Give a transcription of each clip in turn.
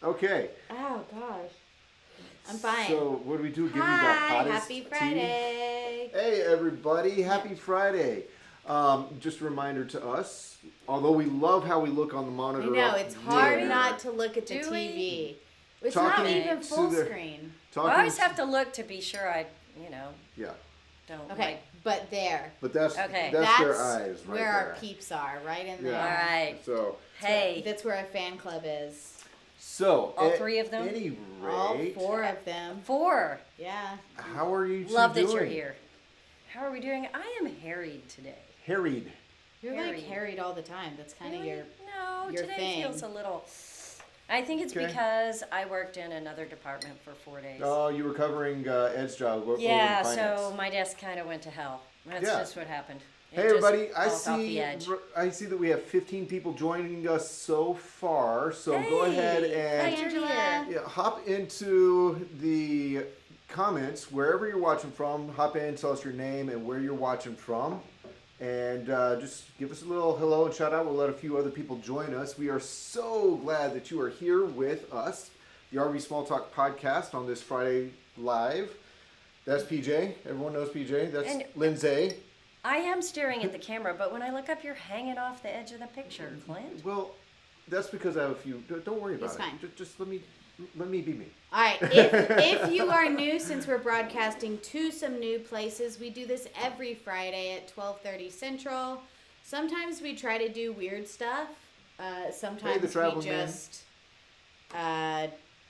Okay. Oh gosh. I'm fine. So what do we do? Give you the Hi, hottest happy tea? Friday. Hey everybody, happy Friday. Just a reminder to us, although we love how we look on the I monitor. know, up it's hard there, not to look at the Do TV. we? It's Talking not even to full the- screen. Well, I always have to look to be sure I, Yeah, don't Okay, but there. but that's Okay. that's their eyes right where there. our peeps are, right in there. Yeah. All right. So Hey, That's where our fan club is. all three of them? Any All rate, 4 of them. 4. Yeah. how are you two Love doing? that you're here. How are we doing? I am harried today. Harried. You're like Harried. harried all the time. That's kind of Really? No, your today thing. feels a little. I think it's Okay. because I worked in another department for 4 days. Oh, you were covering Ed's job. Yeah, over in finance. so my desk kind of went to hell. That's Yeah. just what happened. It Hey just everybody, I felt off the see edge. that we have 15 people joining us so far. So go ahead Hi, and Angela. yeah, hop into the comments wherever you're watching from. Hop in, tell us your name and where you're watching from. And just give us a little hello and shout out. We'll let a few other people join us. We are so glad that you are here with us. The RV Small Talk podcast on this Friday live. That's PJ. Everyone knows PJ. That's And- Lindsay. I am staring at the camera, but when I look up, you're hanging off the edge of the picture, Clint. Well, that's because I have a few. Don't worry about It's it. fine. Just let me be me. All right. If you are new, since we're broadcasting to some new places, we do this every Friday at 12:30 Central. Sometimes we try to do weird stuff. Sometimes we traveling man. just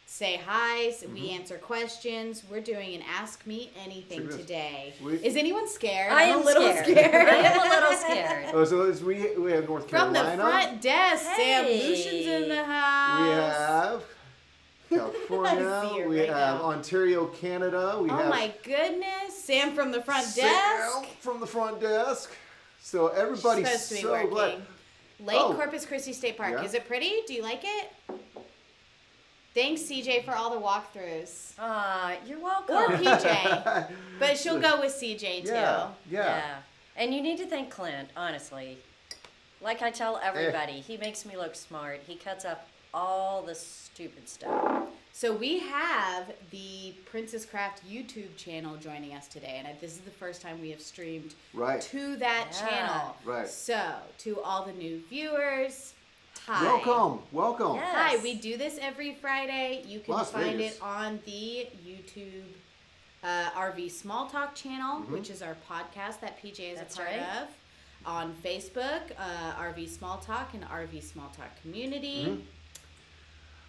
say hi. We answer questions. We're doing an Ask Me Anything Sure is. today. We- Is anyone scared? I I'm am a little scared. I am a little scared. Oh, so we have North From Carolina. the front desk, Sam Hey. Lucian's in the house. We have California. I see her we right have now. Ontario, Canada. We Oh have my goodness, Sam from the front Sam desk. from the front desk. So everybody's Supposed to be so working. glad. Lake Oh. Corpus Christi State Park. Yeah. Is it pretty? Do you like it? Thanks, CJ, for all the walkthroughs. You're welcome. Or PJ. But she'll go with CJ too. Yeah. And you need to thank Clint, honestly. Like I tell everybody, he makes me look smart. He cuts up all the stupid stuff. So we have the Princess Craft YouTube channel joining us today, and this is the first time we have streamed Right. to that Yeah. channel. Right. So to all the new viewers, hi. Welcome. Yes. Hi, we do this every Friday. You can Las find Vegas. it on the YouTube RV Small Talk channel, which is our podcast that PJ is That's a part right. of. On Facebook, RV Small Talk and RV Small Talk Community.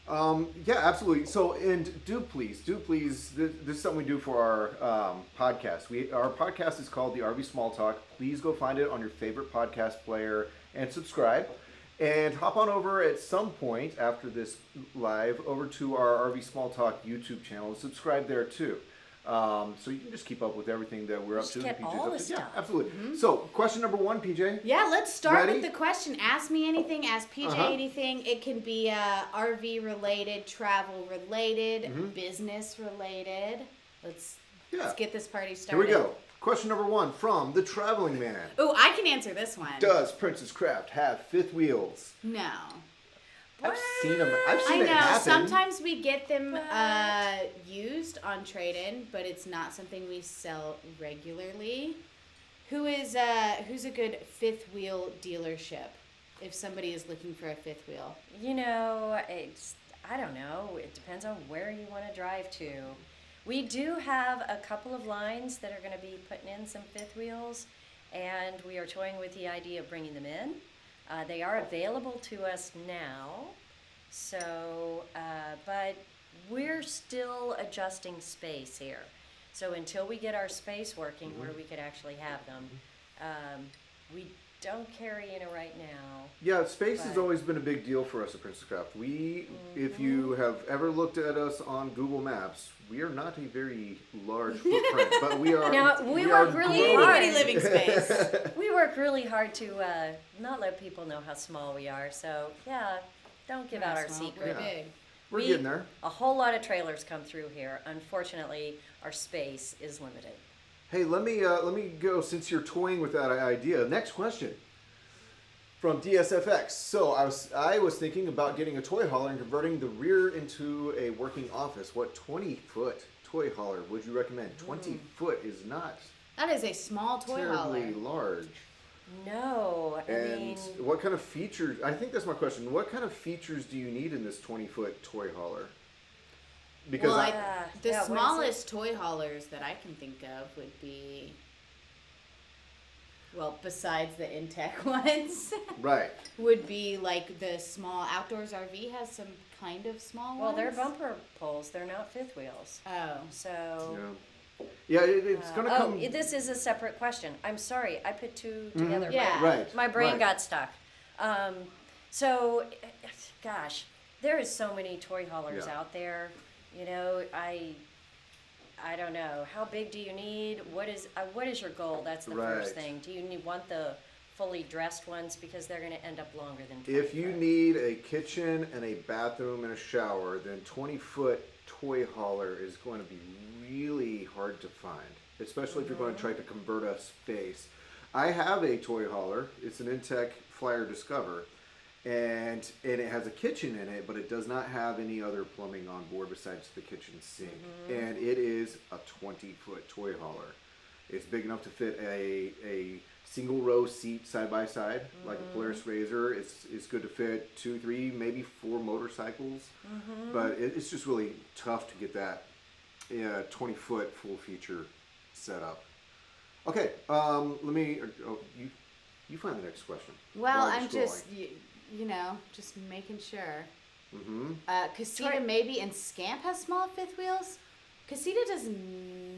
Yeah, absolutely. So, and do please, this is something we do for our podcast. Our podcast is called the RV Small Talk. Please go find it on your favorite podcast player and subscribe. And hop on over at some point after this live over to our RV Small Talk YouTube channel and subscribe there too. So you can just keep up with everything that we're up Just to. get and PJ's all up the to. stuff. Yeah, absolutely. So, question number 1, PJ. Yeah, let's start Ready? with the question. Ask me anything, ask PJ Uh-huh. anything. It can be RV related, travel related, business related. Let's get this party Here started. we go. Question number 1 from the Traveling Man. Oh, I can answer this one. Does Princess Craft have fifth wheels? No. I've seen them. I've I seen it know. happen. Sometimes we get them used on trade-in, but it's not something we sell regularly. Who's a good fifth wheel dealership? If somebody is looking for a fifth wheel, I don't know. It depends on where you want to drive to. We do have a couple of lines that are going to be putting in some fifth wheels, and we are toying with the idea of bringing them in. They are available to us now, so but we're still adjusting space here. So until we get our space working where we could actually have them, we don't carry any right now. Yeah, space has But- always been a big deal for us at Princess Craft. If you have ever looked at us on Google Maps, we are not a very large footprint, but we are. Now, we are work really growing. hard. itty living space. We work really hard to not let people know how small we are. So yeah, don't give out our Small, secret. We're big. We're We- getting there. A whole lot of trailers come through here. Unfortunately, our space is limited. Hey, let me go since you're toying with that idea. Next question from DSFX. So I was thinking about getting a toy hauler and converting the rear into a working office. What 20-foot toy hauler would you recommend? 20 foot is not That is a small toy terribly hauler. large. No, I And mean, what kind of features? I think that's my question. What kind of features do you need in this 20-foot toy hauler? Because Well, the yeah, what is it? smallest toy haulers that I can think of would be, well, besides the Intech ones, right. would be like the small Outdoors RV has some kind of small well, ones. they're bumper poles. They're not fifth wheels. Oh. So. Yeah, it's gonna Oh, come. this is a separate question. I'm sorry, I put two together. Yeah. Right. My brain right. got stuck. So, gosh, there is so many toy haulers Yeah. out there. You know, I don't know. How big do you need? What is your goal? That's the first Right. thing. Do you want the fully dressed ones because they're going to end up longer than 20 If you foot. need a kitchen and a bathroom and a shower, then 20-foot toy hauler is going to be really hard to find, especially if you're going to try to convert a space. I have a toy hauler. It's an Intech Flyer Discover, and it has a kitchen in it, but it does not have any other plumbing on board besides the kitchen sink. And it is a 20-foot toy hauler. It's big enough to fit a single row seat side by side, like a Polaris Razor. It's good to fit 2, 3, maybe 4 motorcycles. But it's just really tough to get that 20-foot full feature set up. Okay, let me. Oh, you find the next question. Well, while you're I'm scrolling. just, you know, just making sure. Mm-hmm. Casita maybe and Scamp has small fifth wheels. Casita does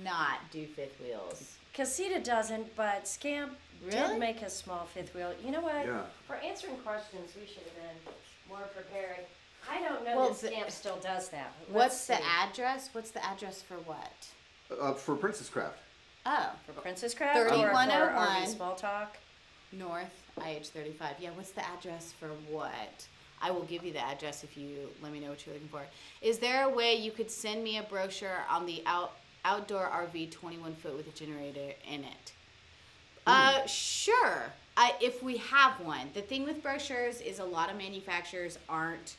not do fifth wheels. Casita doesn't, but Scamp Really? did make a small fifth wheel. You know what? Yeah. For answering questions, we should have been more prepared. I don't know Well, that Scamp still does that. but What's let's the see. address? What's the address for what? For Princess Craft. Oh, For Princess Craft or for 3101. RV Small Talk? North IH35. Yeah, what's the address for what? I will give you the address if you let me know what you're looking for. Is there a way you could send me a brochure on the outdoor RV 21 foot with a generator in it? Sure. If we have one. The thing with brochures is a lot of manufacturers aren't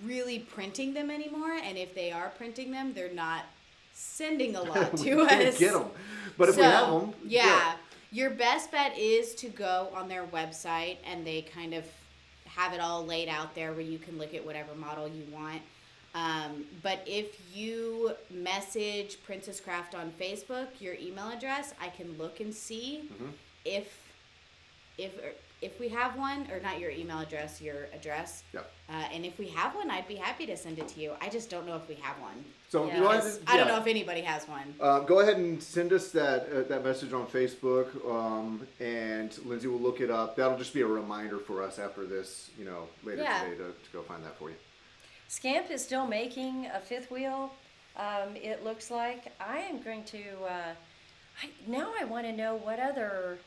really printing them anymore, and if they are printing them, they're not sending a lot We to can't us. get them, but if we have them, yeah. Your best bet is to go on their website, and they kind of have it all laid out there where you can look at whatever model you want. But if you message Princess Craft on Facebook, your email address, I can look and see if we have one, or not your email address, your address. Yep. And if we have one, I'd be happy to send it to you. I just don't know if we have one. So Yeah. go ahead. I don't know if anybody has one. Go ahead and send us that message on Facebook, and Lindsay will look it up. That'll just be a reminder for us after this, later Yeah. today to go find that for you. Scamp is still making a fifth wheel. It looks like I am going to. Now I want to know what other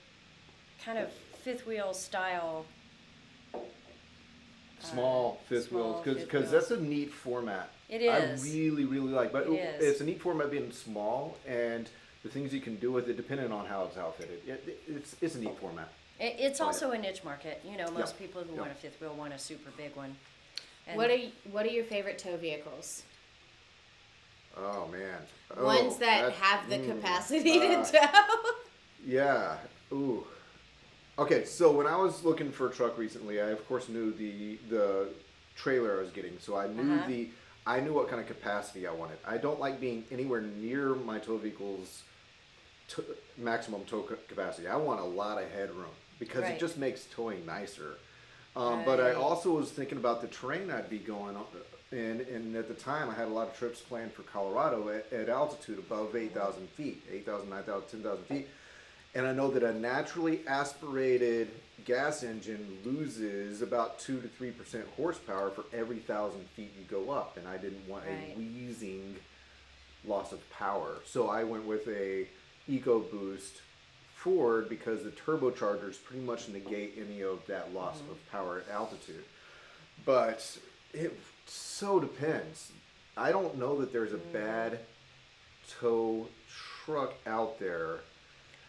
kind of fifth wheel style. Small fifth small wheels, fifth because that's a neat format. It is. I really, really like, but It is. it's a neat format being small, and the things you can do with it, depending on how it's outfitted. It's a neat format. It's Oh, yeah. also a niche market. You know, most Yeah. people who Yeah. want a fifth wheel want a super big one. And What are your favorite tow vehicles? Oh man. Ones that have the capacity to tow. Yeah. Ooh. Okay, so when I was looking for a truck recently, I of course knew the trailer I was getting, so I knew I knew what kind of capacity I wanted. I don't like being anywhere near my tow vehicle's maximum tow capacity. I want a lot of headroom because Right. it just makes towing nicer. But I also was thinking about the terrain I'd be going on, and at the time I had a lot of trips planned for Colorado at altitude above 8,000 feet, 8,000, 9,000, 10,000 feet. And I know that a naturally aspirated gas engine loses about 2 to 3% horsepower for every 1,000 feet you go up, and I didn't want Right. a wheezing loss of power. So I went with a EcoBoost Ford because the turbochargers pretty much negate any of that loss of power at altitude. But it so depends. I don't know that there's a bad tow truck out there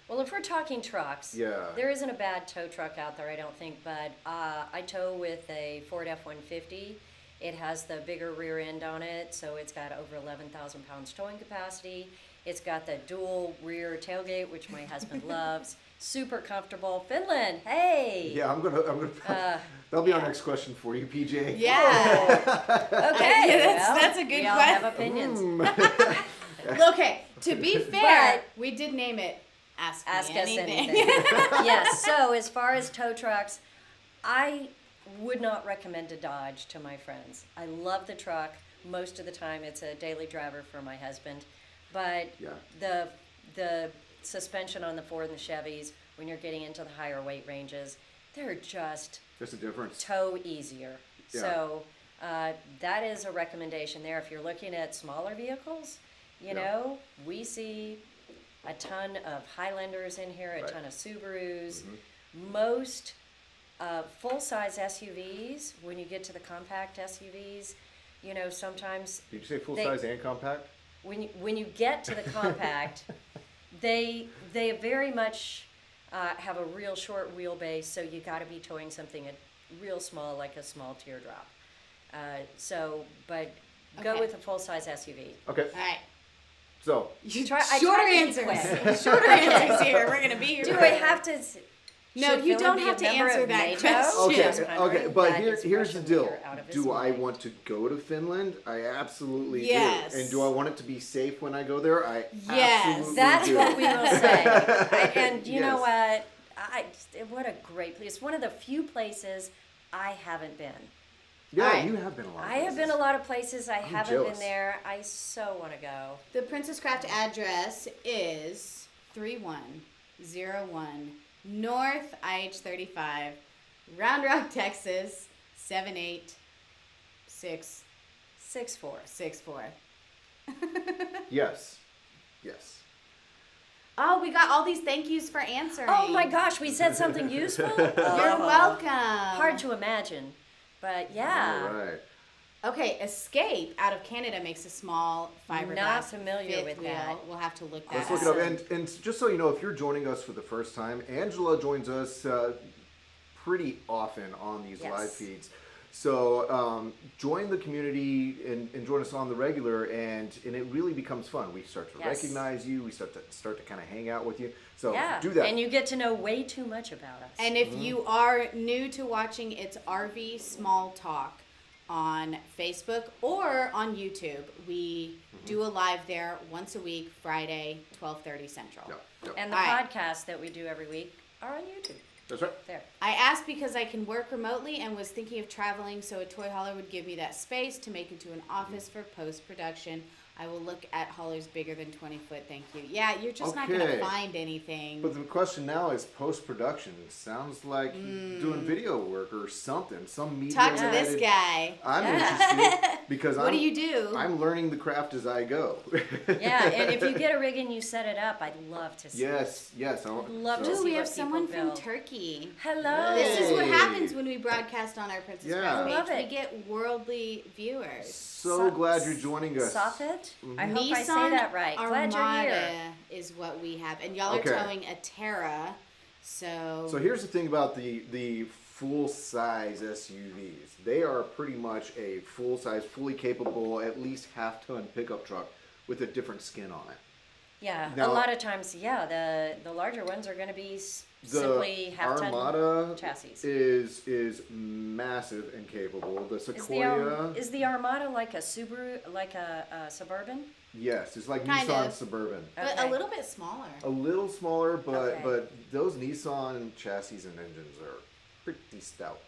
Well, if we're talking trucks, Yeah. there isn't a bad tow truck out there, I don't think, but I tow with a Ford F-150. It has the bigger rear end on it, so it's got over 11,000 pounds towing capacity. It's got the dual rear tailgate, which my husband loves. Super comfortable. Finland, hey! Yeah, I'm gonna. That'll be our next question for you, PJ. Yeah. Okay, Yeah, well, that's a good we all question. have opinions. Okay, to be fair, But- we did name it Ask Ask Me us Anything. anything. Yes, so as far as tow trucks, I would not recommend a Dodge to my friends. I love the truck. Most of the time it's a daily driver for my husband. But Yeah. the suspension on the Ford and the Chevys, when you're getting into the higher weight ranges, they're just There's a difference. tow easier. Yeah. So that is a recommendation there. If you're looking at smaller vehicles, you Yeah. know, we see a ton of Highlanders in here, a Right. ton of Subarus. Most full-size SUVs, when you get to the compact SUVs, you know, sometimes Did you say full They- size and compact? when you get to the compact, they very much have a real short wheelbase, so you got to be towing something real small, like a small teardrop. But go Okay. with a full-size SUV. Okay. All right. So I Shorter tried to be answers. quick. Shorter answers here. We're gonna be here. Do I have to? No, should you Finland don't be have a to member answer of that NATO? question. okay, Yes, I'm okay, right. but That here's the Russian deal. leader out of his Do I mind. want to go to Finland? I absolutely Yes. do. And do I want it to be safe when I go there? I Yes. absolutely That's do. what we will say. And you know Yes. what? What a great place. It's one of the few places I haven't been. Yeah, Alright. you have been a lot. I have been a lot of places. I haven't jealous. been there. I so want to go. The Princess Craft address is 3101 North IH 35, Round Rock, Texas 78664. 6'4". Yes. Yes. Oh, we got all these thank yous for answering. Oh my gosh, we said something useful. You're welcome. Hard to imagine, but yeah. All right. Okay, Escape out of Canada makes a small fiberglass. Not familiar fifth with wheel. that. We'll have to look that Let's up. look it up. And just so you know, if you're joining us for the first time, Angela joins us pretty often on these Yes. live feeds. So join the community and join us on the regular, and it really becomes fun. We start to Yes. recognize you. We start to kind of hang out with you. So Yeah, do that. and you get to know way too much about us. And if you are new to watching, it's RV Small Talk on Facebook or on YouTube. We do a live there once a week, Friday, 12:30 Central. Yep, yep. And the All right. podcasts that we do every week are on YouTube. That's right. There. I asked because I can work remotely and was thinking of traveling, so a toy hauler would give me that space to make into an office for post-production. I will look at haulers bigger than 20 foot, thank you. Yeah, you're just not going Okay. to find anything. But the question now is post-production. Sounds like doing video work or something. Some media. Talk to this related- guy. I'm Yeah. interested because What do you do? I'm learning the craft as I go. Yeah, and if you get a rig and you set it up, I'd love to see. Yes, yes. I want, Love to Ooh, see we what have someone people from build. Turkey. Hello. This is what Hey. happens when we broadcast on our Princess Yeah. Craft I page. love it. We get worldly viewers. So glad you're joining us. Soffit? Mm-hmm. I hope I say that right. Glad you're Armada here. is what we have, and y'all Okay. are towing a Terra. So So here's the thing about the full-size SUVs. They are pretty much a full-size, fully capable, at least half-ton pickup truck with a different skin on it. Yeah, Now- a lot of times, yeah, the larger ones are going to be The simply half-ton Armada chassis. is massive and capable. The Is Sequoia, is the Armada like a Subaru, like a Suburban? yes, it's like Kind Nissan of. Suburban. but Okay. a little bit smaller. A little smaller, but Okay. but those Nissan chassis and engines are pretty stout,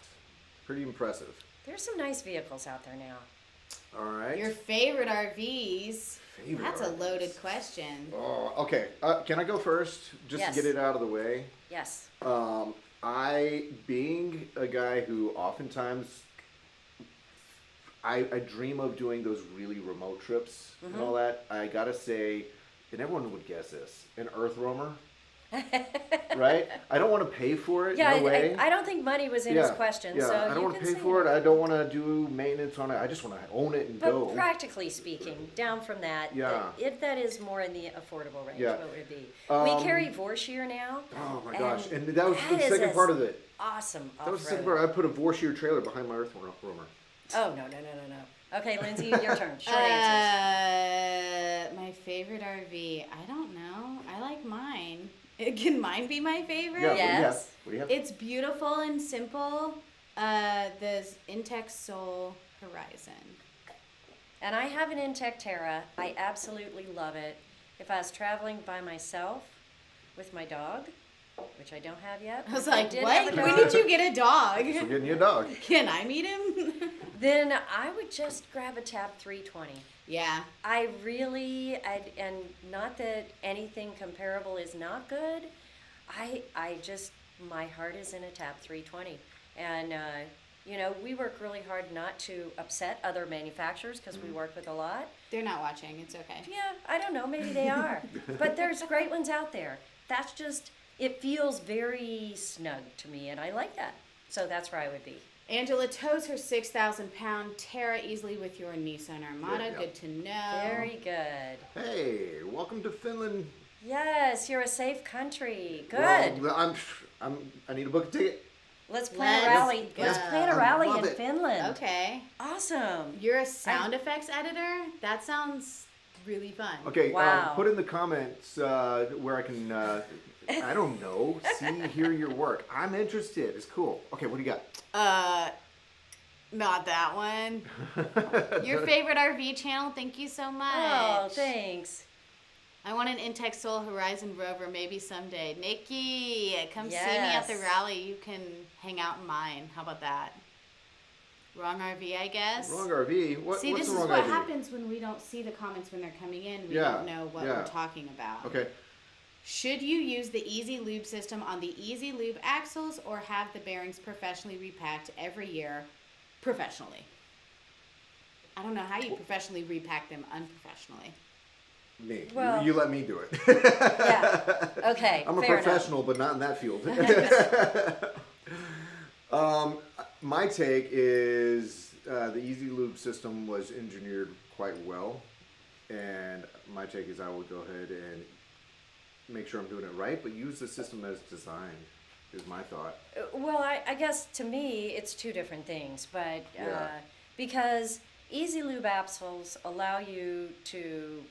pretty impressive. There's some nice vehicles out there now. All right. Your favorite RVs? Favorite That's a RVs. loaded question. Oh, okay. Can I go first, just Yes. to get it out of the way? Yes. I, being a guy who oftentimes I dream of doing those really remote trips and all that. I gotta say, and everyone would guess this, an Earth Roamer. right? I don't want to pay for it. Yeah, no way. I don't think money was in his question. Yeah, so I don't you want to can pay say for it. that. I don't want to do maintenance on it. I just want to own it and But go. practically speaking, down from that, Yeah. if that is more in the affordable range, Yeah. what would it be? Um, We carry Vorshear now. Oh my gosh! And that was that the is second a part of it. Awesome That was the second off-road. part. I put a Vorshear trailer behind my earth roamer. Oh, no. Okay, Lindsay, your turn. Short answers. My favorite RV. I don't know. I like mine. Can mine be my favorite? Yeah. Yes. What do you have? It's beautiful and simple. The Intex Soul Horizon. And I have an Intec Terra. I absolutely love it. If I was traveling by myself with my dog, which I don't have yet. I was if I like, did what? have a When dog, did you get a dog? So getting you a dog. Can I meet him? then I would just grab a Tab 320. Yeah. I really, and not that anything comparable is not good. I just, my heart is in a Tab 320. And, we work really hard not to upset other manufacturers because we work with a lot. They're not watching. It's okay. Yeah, I don't know, maybe they are. But there's great ones out there. That's just, it feels very snug to me, and I like that. So that's where I would be. Angela tows her 6,000-pound Terra easily with your Nissan Armada. Yeah. Good to know. Very good. Hey, welcome to Finland. Yes, you're a safe country. Good. Well, I need to book a ticket. Let's plan a Let's rally. go. Let's plan a I rally love in it. Finland. Okay. Awesome. You're a sound effects editor? That sounds really fun. Okay, Wow. put in the comments where I can, I don't know, hear your work. I'm interested. It's cool. Okay, what do you got? Not that one. Your favorite RV channel? Thank you so much. Oh, thanks. I want an Intex Soul Horizon Rover maybe someday. Nikki, come see me at the Yes. rally. You can hang out in mine. How about that? Wrong RV, I guess. Wrong RV? See, What's this the is wrong what RV? happens when we don't see the comments when they're coming in. We Yeah, don't know what yeah. we're talking about. Okay. Should you use the Easy Lube system on the Easy Lube axles or have the bearings professionally repacked every year professionally? I don't know how you professionally repack them unprofessionally. Me. Well- you let me do it. Yeah. Okay. I'm a fair professional, but not in that field. My take is the Easy Lube system was engineered quite well, and my take is I would go ahead and make sure I'm doing it right, but use the system as designed. Is my thought. Well, I guess to me it's two different things, but Yeah. because Easy Lube axles allow you to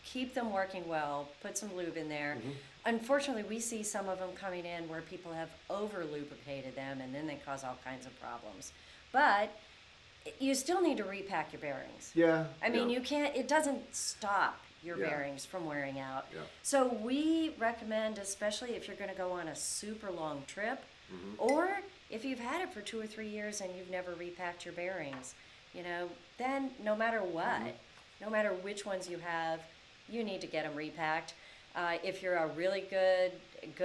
keep them working well, put some lube in there. Mm-hmm. Unfortunately, we see some of them coming in where people have over lubricated them and then they cause all kinds of problems. But you still need to repack your bearings. Yeah. I mean, yeah. you can't, it doesn't stop your Yeah. bearings from wearing out. Yeah. So we recommend, especially if you're going to go on a super long trip, Mm-hmm. or if you've had it for 2 or 3 years and you've never repacked your bearings, then no matter what, Mm-hmm. no matter which ones you have, you need to get them repacked. If you're a really good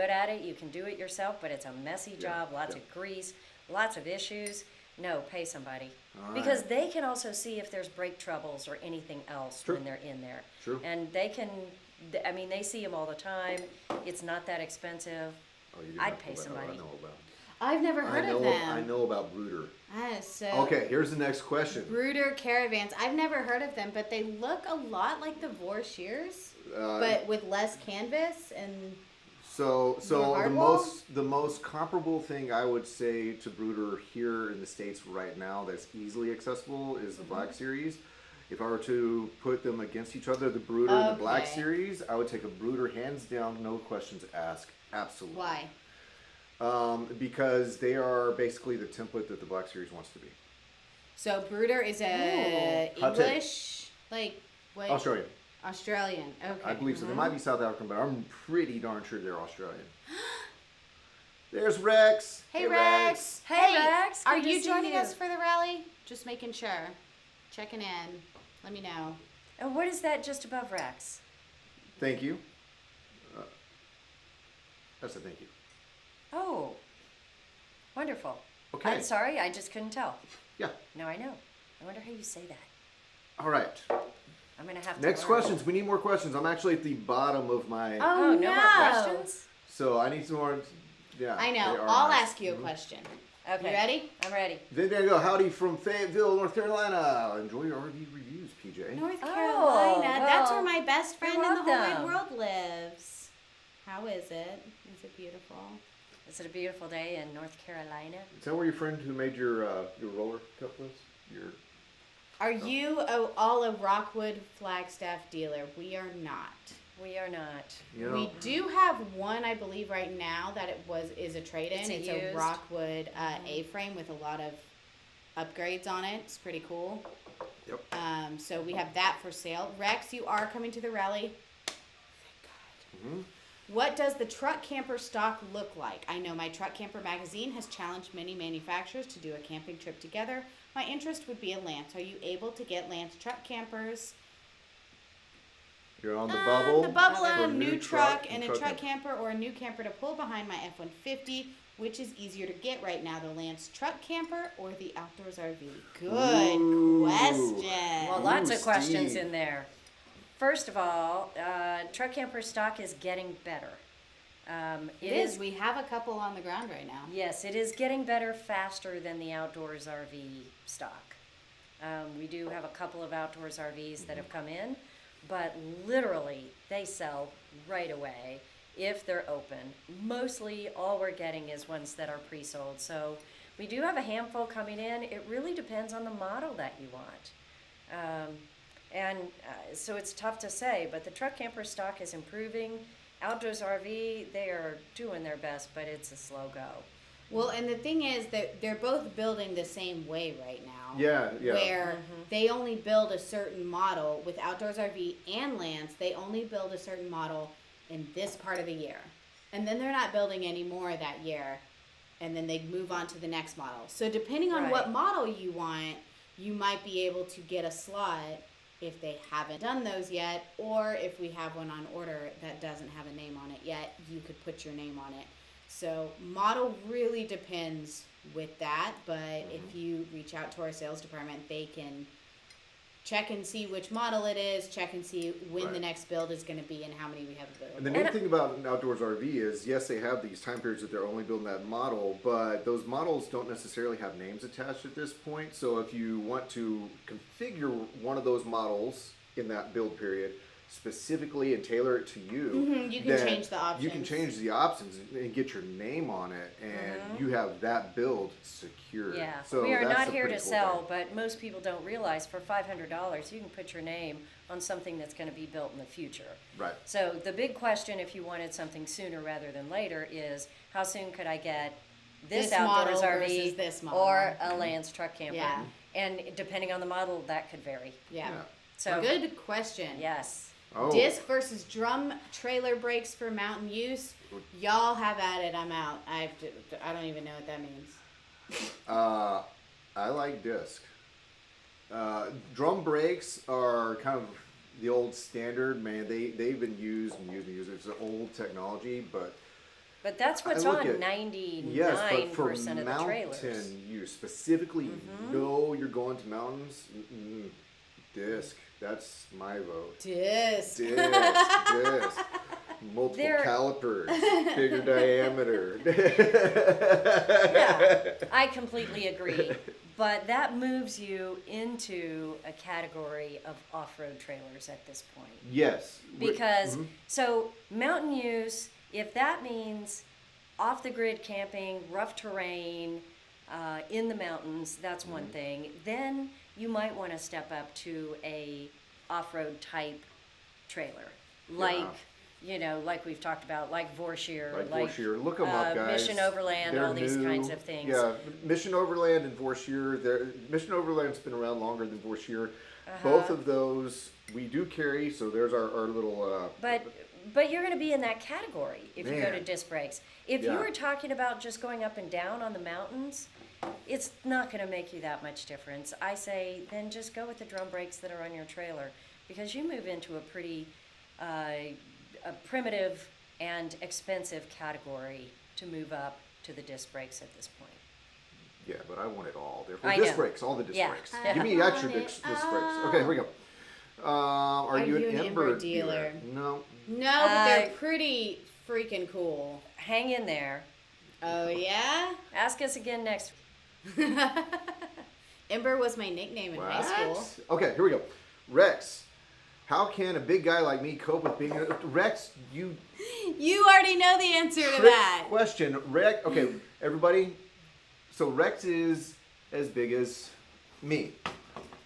at it, you can do it yourself, but it's a messy Yeah, job, lots yeah. of grease, lots of issues. No, pay somebody. All Because right. they can also see if there's brake troubles or anything else True. when they're in there. True. And they can, they see them all the time. It's not that expensive. Oh, you didn't I'd have to pay know somebody. I know about. I've never heard of them. I know about Brooder. So Okay, here's the next question. Brooder caravans. I've never heard of them, but they look a lot like the Vorshears, but with less canvas and So More the hardwall? most comparable thing I would say to Brooder here in the States right now that's easily accessible is the Mm-hmm. Black Series. If I were to put them against each other, the Brooder and the Black Okay. Series, I would take a Brooder hands down, no questions asked. Absolutely. why? Because they are basically the template that the Black Series wants to be. So Brooder is a Hot take. English, like what? Australian. Australian. Okay. I believe so. They Mhm. might be South African, but I'm pretty darn sure they're Australian. There's Rex. Hey Rex. Hey, Rex, Are good to you see joining you. us for the rally? Just making sure. Checking in. Let me know. And what is that just above Rex? Thank you. That's a thank you. Oh, wonderful. Okay. I'm sorry, I just couldn't tell. Yeah. Now I know. I wonder how you say that. All right. I'm gonna have to Next learn. questions. We need more questions. I'm actually at the bottom of my. Oh, no more no. questions? So I need some more. Yeah. I know. they are I'll nice. ask you a question. Okay. You ready? I'm ready. Then there you go. Howdy from Fayetteville, North Carolina. Enjoy your RV reviews, PJ. North Oh, Carolina. That's where well, my best friend in we the love whole wide them. world lives. How is it? Is it beautiful? Is it a beautiful day in North Carolina? Is that where your friend who made your roller cup was? Are you all a Rockwood Flagstaff dealer? We are not. We are not. You know, We do have one, I believe, right now that is a trade-in. It's a It's a used? Rockwood A-frame with a lot of upgrades on it. It's pretty cool. Yep. So we have that for sale. Rex, you are coming to the rally. Thank God. Mhm. What does the truck camper stock look like? I know my Truck Camper magazine has challenged many manufacturers to do a camping trip together. My interest would be a Lance. Are you able to get Lance truck campers? You're on the bubble. The bubble for on a new truck and and a truck camper or a new camper to pull behind my F-150. Which is easier to get right now, the Lance truck camper or the Outdoors RV? Good Ooh. question. Well, lots Ooh, of questions Steve. in there. First of all, truck camper stock is getting better. it is. We have a couple on the ground right now. Yes, it is getting better faster than the Outdoors RV stock. We do have a couple of Outdoors RVs that have come in, but literally they sell right away if they're open. Mostly all we're getting is ones that are pre-sold. So we do have a handful coming in. It really depends on the model that you want. So it's tough to say, but the truck camper stock is improving. Outdoors RV, they are doing their best, but it's a slow go. Well, and the thing is that they're both building the same way right now. Yeah, yeah. Where they only build a certain model with Outdoors RV and Lance, they only build a certain model in this part of the year. And then they're not building any more that year. And then they move on to the next model. So depending on what Right. model you want, you might be able to get a slot if they haven't done those yet, or if we have one on order that doesn't have a name on it yet, you could put your name on it. So model really depends with that, but if you reach out to our sales department, they can check and see which model it is, check and see when the Right. next build is going to be and how many we have And available. the neat thing about an outdoors RV is, yes, they have these time periods that they're only building that model, but those models don't necessarily have names attached at this point. So if you want to configure one of those models in that build period specifically and tailor it to you, Mhm, you can then change the You can options. change the options and get your name on it, and you have that build secured. Yeah, So we are that's not a here to pretty cool sell, thing. but most people don't realize for $500 you can put your name on something that's going to be built in the future. Right. So the big question, if you wanted something sooner rather than later, is how soon could I get this This outdoors model RV versus this model. or a Lance truck camper? Yeah. And depending on the model, that could vary. Yeah. Yeah. So Good question. yes. Oh. Disc versus drum trailer brakes for mountain use. Y'all have at it. I'm out. I don't even know what that means. I like disc. Drum brakes are kind of the old standard, man. They've been used and used and used. It's an old technology, but But that's what's I look on at- 99% yes, but for of the mountain trailers. use, specifically, know you're going to mountains. Disc. That's my vote. Disc. Disc. Multiple They're- calipers, bigger diameter. Yeah, I completely agree. But that moves you into a category of off-road trailers at this point. Yes. Because, so mountain use, if that means off-the-grid camping, rough terrain, in the mountains, that's one thing. Then you might want to step up to a off-road type trailer. Like, you know, like we've talked about, like Vorshear, Like Vorshear. Look 'em up, guys. Mission Overland, They're all these new. kinds of things. Yeah, Mission Overland and Vorshear. Mission Overland's been around longer than Vorshear. Both of those we do carry, so there's our little. But you're going to be in that category if you go to Man. disc brakes. If you Yeah. were talking about just going up and down on the mountains, it's not going to make you that much difference. I say then just go with the drum brakes that are on your trailer, because you move into a pretty a primitive and expensive category to move up to the disc brakes at this point. Yeah, but I want it all. I Disc know. brakes, all the disc Yeah. brakes. I Give me extra want disc it brakes. all. Okay, here we go. Are you an Ember dealer? No. No, but they're pretty freaking cool. Hang in there. Oh yeah. Ask us again next week. Ember was my nickname in high school. Okay, here we go. Rex, how can a big guy like me cope with being Rex? You You already know the answer to trick that. question. Rex. Okay, everybody. So Rex is as big as me,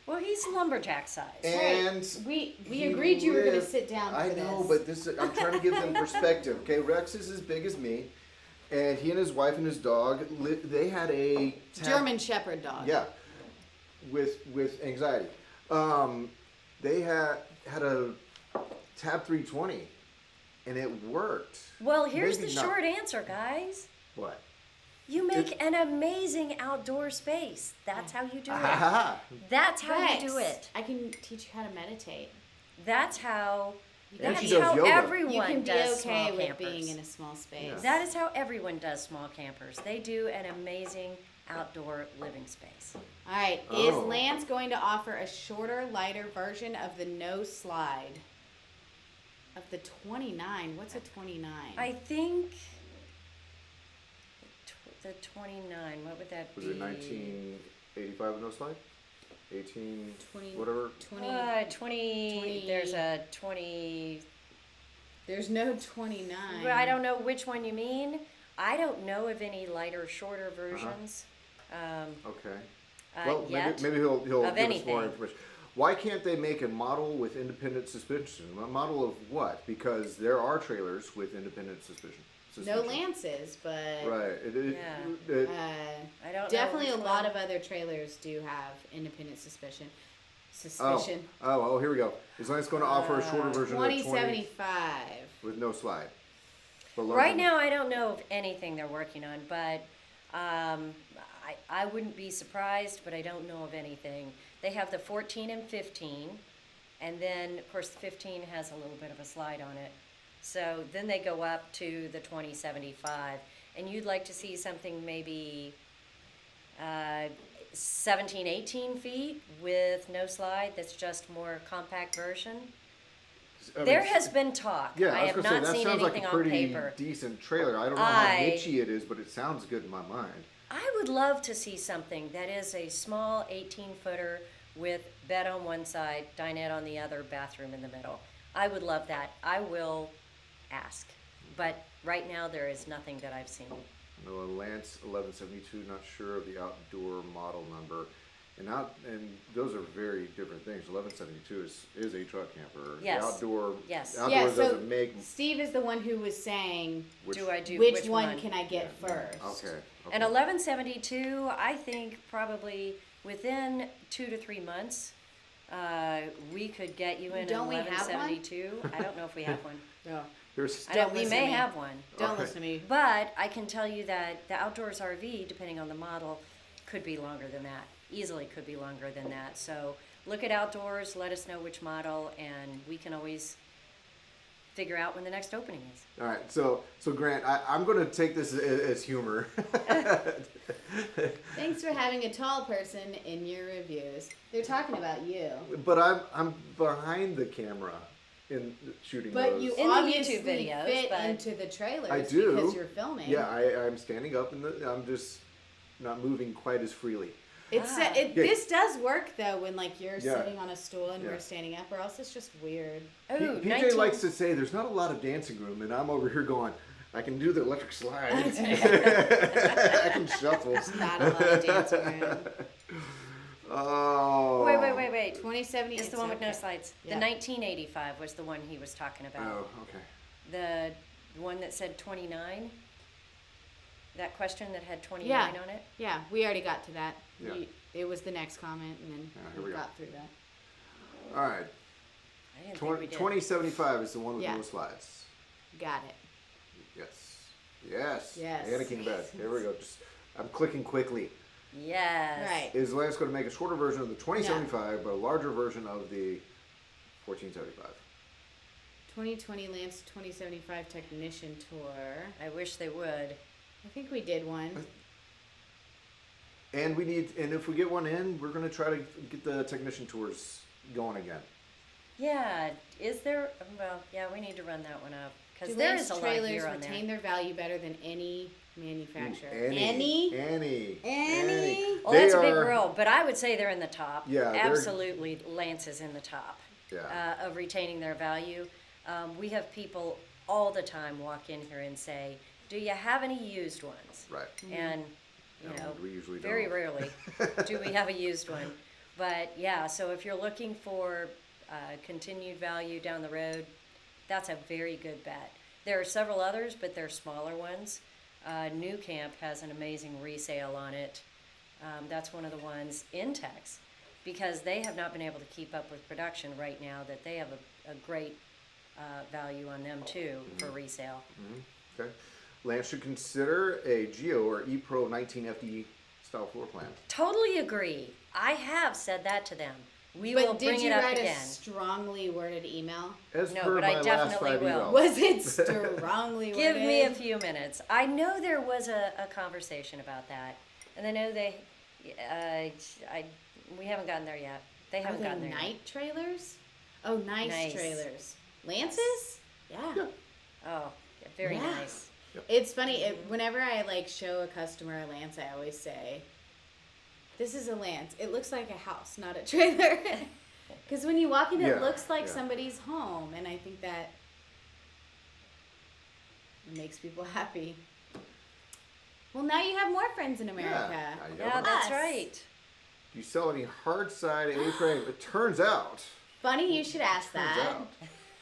Well, he's lumberjack size. and We he agreed you were going to lived- sit down for I this. know, but this I'm trying to give them perspective. Okay, Rex is as big as me, and he and his wife and his dog they had a German Shepherd dog. Yeah, with anxiety. They had a Tab 320, and it worked. Well, here's Maybe the not- short answer, guys. What? You make an amazing outdoor space. That's how you do it. Ah, That's how Rex, you do it. I can teach you how to meditate. That's how. And she That's does how yoga. everyone You can be does okay small with campers. being in a small space. Yeah. That is how everyone does small campers. They do an amazing outdoor living space. All right, Oh. is Lance going to offer a shorter, lighter version of the no slide? Of the 29. What's a 29? I think the 29. What would that was be? it 1985 with no slide? 18, 20, whatever. 20. 20. There's a 20. There's no 29. Well, I don't know which one you mean. I don't know of any lighter, shorter versions. Okay. Well, Yet. maybe he'll give us more anything. information. Why can't they make a model with independent suspension? A model of what? Because there are trailers with independent suspension. No Lances, but Right. I don't definitely know a which lot one. of other trailers do have independent suspicion. Oh, Suspicion. here we go. Is Lance going to offer a shorter version of the 20 2075. with no slide? But Right now, I don't know of anything they're working on, but I wouldn't be surprised, but I don't know of anything. They have the 14 and 15, and then, of course, the 15 has a little bit of a slide on it. So then they go up to the 2075, and you'd like to see something maybe 17, 18 feet with no slide that's just more compact version. There has been talk. Yeah, I was have gonna say, not that seen sounds anything like a on pretty paper. decent trailer. I don't know how nichey it is, but it sounds good in my mind. I would love to see something that is a small 18-footer with bed on one side, dinette on the other, bathroom in the middle. I would love that. I will ask. But right now, there is nothing that I've seen. No, a Lance 1172, not sure of the outdoor model number. And those are very different things. 1172 is a truck camper. Yes. The outdoor, Yes. outdoors Yeah, so doesn't make. Steve is the one who was saying, Do I do which one can I get first? Okay. And 1172, I think probably within 2 to 3 months, we could get you in Don't an we have one? 1172. I don't know if we have one. No. Here's I know Don't we listen may to me. have one. Don't Okay. listen to me. But I can tell you that the outdoors RV, depending on the model, could be longer than that. Easily could be longer than that. So look at outdoors, let us know which model, and we can always figure out when the next opening is. All right. So Grant, I'm going to take this as humor. Thanks for having a tall person in your reviews. They're talking about you. But I'm behind the camera in shooting But those. you In the obviously YouTube videos, fit but- into the trailers I do. because you're filming. Yeah, I'm standing up and I'm just not moving quite as freely. It's Ah. this does work though when like you're Yeah. sitting on a stool and Yeah. we're standing up, or else it's just weird. Oh, PJ 19 likes to say there's not a lot of dancing room, and I'm over here going, I can do the electric slide. I can shuffle. Not a lot of dancing room. Oh. Wait. 2070 It's the one with no slides. Yeah. The 1985 was the one he was talking about. Oh, okay. The one that said 29? That question that had 29 Yeah. on it? Yeah, we already got to that. Yeah. It was the next comment, and then Yeah, here we we go. got through that. All right. I didn't think we did. 2075 is the one with Yeah. no slides. Got it. Yes. Yes. Anakin bed. There we go. I'm clicking quickly. Yes. Right. Is Lance going to make a shorter version of the 2075, but a larger version of the 1475? 2020 Lance 2075 Technician Tour. I wish they would. I think we did one. And if we get one in, we're gonna try to get the technician tours going again. Yeah, is there, well, yeah, we need to run that one up, because Do there Lance is a lot of trailers gear on retain there. their value better than any manufacturer? Any? Well, They that's a big are- rule, but I would say they're in the top. Yeah, they're- Absolutely, Lance is in the top Yeah. of retaining their value. We have people all the time walk in here and say, do you have any used ones? Right. And, you No, know, we usually very don't. rarely do we have a used one. But yeah, so if you're looking for continued value down the road, that's a very good bet. There are several others, but they're smaller ones. New Camp has an amazing resale on it. That's one of the ones in Tex, because they have not been able to keep up with production right now, that they have a great value on them too for resale. Okay. Lance should consider a Geo or ePro 19 FD style floor plan. Totally agree. I have said that to them. We But will did bring you it up write again. a strongly worded email? As No, per but I my last definitely 5 will. emails. Was it strongly worded? Give me a few minutes. I know there was a conversation about that, and I know we haven't gotten there yet. They Are haven't they gotten there yet. night trailers? Oh, nice, Nice. trailers. Lances? Yeah. Yeah. Oh, very Yeah. nice. It's funny. Whenever I show a customer a Lance, I always say, "This is a Lance. It looks like a house, not a trailer." Because when you walk in, it Yeah, looks like yeah. somebody's home, and I think that makes people happy. Well, now you have more friends in America. now you Yeah, have that's Us. right. Do you sell any hard side A-frame? It turns out. Funny you should ask Turns that.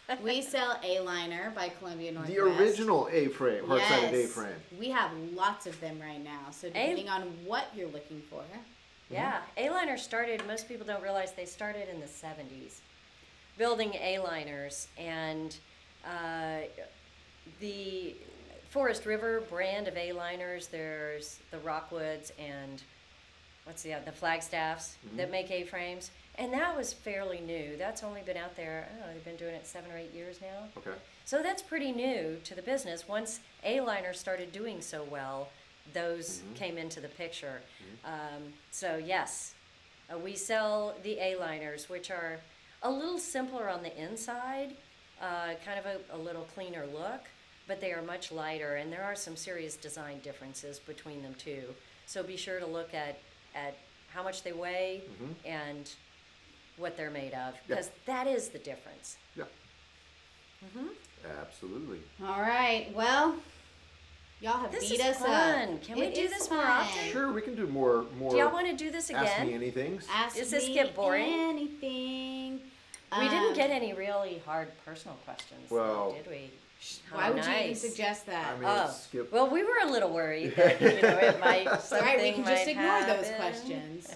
out. We sell A-Liner by Columbia Northwest. The original A-frame, hard-sided Yes. A-frame. We have lots of them right now. So depending on what you're looking for. Yeah, A-liner started, most people don't realize they started in the 70s building A-liners, and the Forest River brand of A-liners, there's the Rockwoods and the Flagstaffs that make A-frames, and that was fairly new. That's only been out there, I don't know, they've been doing it 7 or 8 years now. Okay. So that's pretty new to the business. Once A-liner started doing so well, those came into the picture. So yes, we sell the A-liners, which are a little simpler on the inside, kind of a little cleaner look, but they are much lighter, and there are some serious design differences between them too. So be sure to look at how much they weigh and what they're made of, because that is the difference. Yeah. Absolutely. All right. Well, y'all have This beat is us fun. up. Can we It do is this more fun. often? Sure, we can do more. Do y'all want to do this Ask me again? anything. Ask Does this me get boring? anything. We didn't Um, get any really hard personal questions, Well, though, did we? Why Oh, would you even nice. suggest that? I mean, Oh, skip. well, we were a little worried that, it might, All something right, we can just might ignore those happen. questions.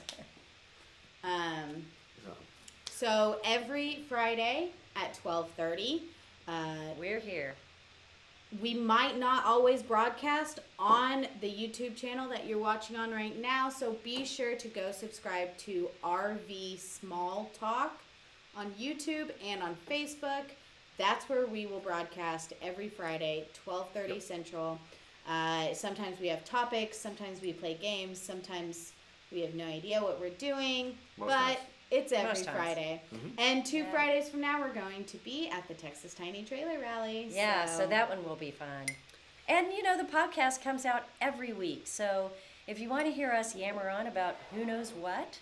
So, So every Friday at 12:30, We're here. we might not always broadcast on the YouTube channel that you're watching on right now, so be sure to go subscribe to RV Small Talk on YouTube and on Facebook. That's where we will broadcast every Friday, 12:30 Central. Sometimes we have topics, sometimes we play games, sometimes we have no idea what we're doing, Most but times. it's every Most times. Friday. And 2 Yeah. Fridays from now, we're going to be at the Texas Tiny Trailer Rally. Yeah, so that one will be fun. And, the podcast comes out every week. So if you want to hear us yammer on about who knows what,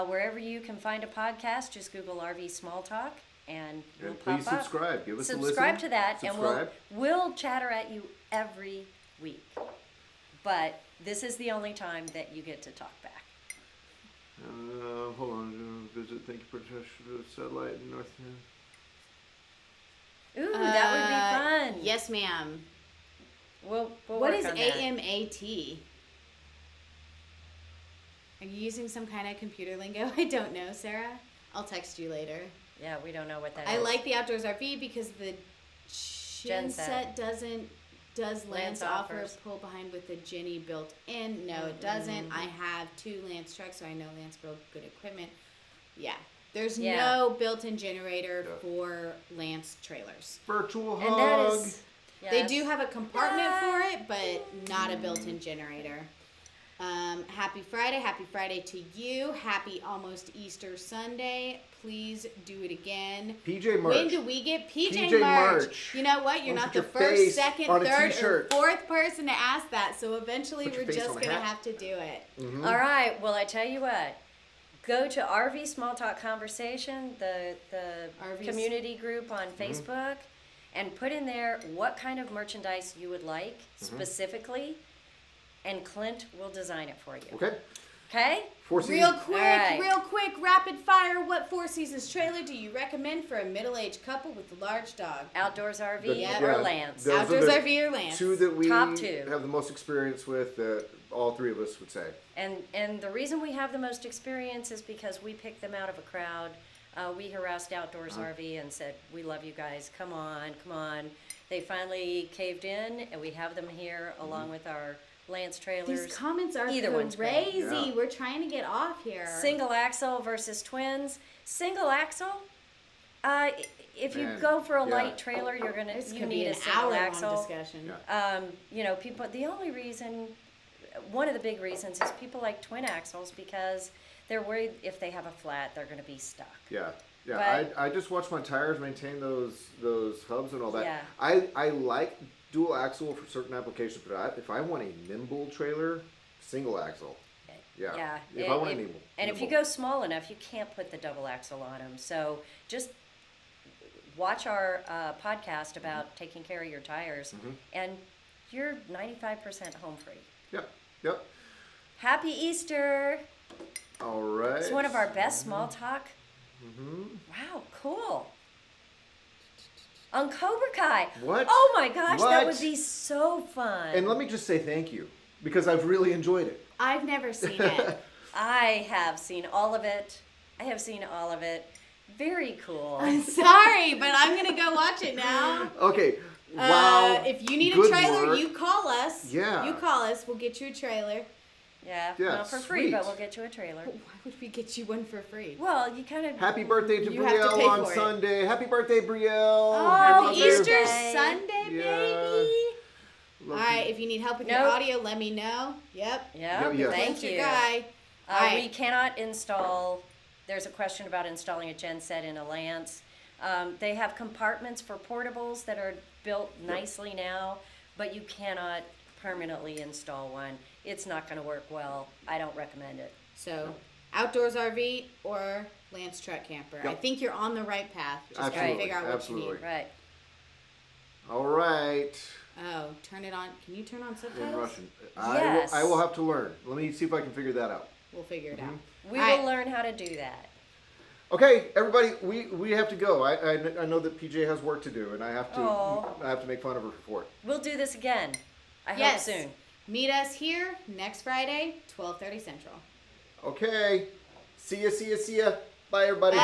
wherever you can find a podcast, just Google RV Small Talk and we'll and pop please up. subscribe. Give us a listen. Subscribe to that, Subscribe. and we'll chatter at you every week. But this is the only time that you get to talk back. Hold on. Visit. Thank you for the satellite in North. Ooh, that would be fun. Yes, ma'am. We'll What work is on that. AMAT? Are you using some kind of computer lingo? I don't know, Sarah. I'll text you later. Yeah, we don't know what that I is. like the Outdoors RV because the Genset. Genset does Lance Lance offer offers. pull behind with the Ginny built in? No, it doesn't. I have 2 Lance trucks, so I know Lance built good equipment. Yeah. There's Yeah. no built-in generator Yeah. for Lance trailers. Virtual hug. And that is. They yes. do have a compartment for it, but not a built-in generator. Happy Friday to you. Happy almost Easter Sunday. Please do it again. PJ merch. When do we get PJ, PJ merch? merch. You know what? You're Wanna not put the your first, face second, on a third, or t-shirt. fourth person to ask that. So eventually Put your we're face just on a going to hat. have to do it. Mhm. All right. Well, I tell you what. Go to RV Small Talk Conversation, the RV community group on Facebook, and put in there what kind of merchandise you would like specifically, and Clint will design it for you. Okay. Okay? Four Real seasons. quick, rapid fire. What Four Seasons trailer do you recommend for a middle-aged couple with a large dog? Outdoors RV Yeah. or Lance. Those are Outdoors the RV or Lance? Two that we Top two. have the most experience with, that all three of us would say. And the reason we have the most experience is because we picked them out of a crowd. We harassed Outdoors RV and said, we love you guys, come on, come on. They finally caved in, and we have them here along with our Lance trailers. These comments are Either one's great. crazy. Yeah. We're trying to get off here. Single axle versus twins. Single axle, if you Man, go for a yeah. light trailer, This you could need be a an single hour-long axle. discussion. Yeah. People, the only reason, one of the big reasons is people like twin axles because they're worried if they have a flat, they're going to be stuck. Yeah. Yeah. But- I just watch my tires maintain those hubs and all that. Yeah. I like dual axle for certain applications, but if I want a nimble trailer, single axle. Yeah. Yeah. If I want a nimble. And if you go small enough, you can't put the double axle on them. So just watch our podcast about taking care of your tires, and you're 95% home free. Yep. Yep. Happy Easter! All right. It's one of our best small talk. Mm-hmm. Wow, cool. On Cobra Kai. What? Oh my gosh, that What? would be so fun. And let me just say thank you, because I've really enjoyed it. I've never seen it. I have seen all of it. Very cool. I'm sorry, but I'm going to go watch it now. Okay. Wow. If you need a Good trailer, work. you call us. Yeah. You call us. We'll get you a trailer. Yeah, Yeah, not for free, sweet. but we'll get you a trailer. Why would we get you one for free? Well, you kind of. Happy birthday to You have to Brielle pay on for it. Sunday. Happy birthday, Brielle. Oh, Happy Easter birthday. Sunday, Yeah. baby. Love All right, if you need help with your Nope. audio, let me know. Yep. Yeah, Yeah. thank Clint's your you. guy. All right. We cannot install. There's a question about installing a genset in a Lance. They have compartments for portables that are built nicely now, but you cannot permanently install one. It's not going to work well. I don't recommend it. So, outdoors RV or Lance Truck Camper. I Yep. think you're on the right path. Just gotta Absolutely, figure out what you absolutely. need. Right. All right. Oh, turn it on. Can you turn on In subtitles? Russian. Yes. I will have to learn. Let me see if I can figure that out. We'll figure it out. We All right. will learn how to do that. Okay, everybody, we have to go. I know that PJ has work to do, and I have Aw. to make fun of her for it. We'll do this again. I Yes. hope soon. Meet us here next Friday, 12:30 Central. Okay. See ya. Bye, everybody.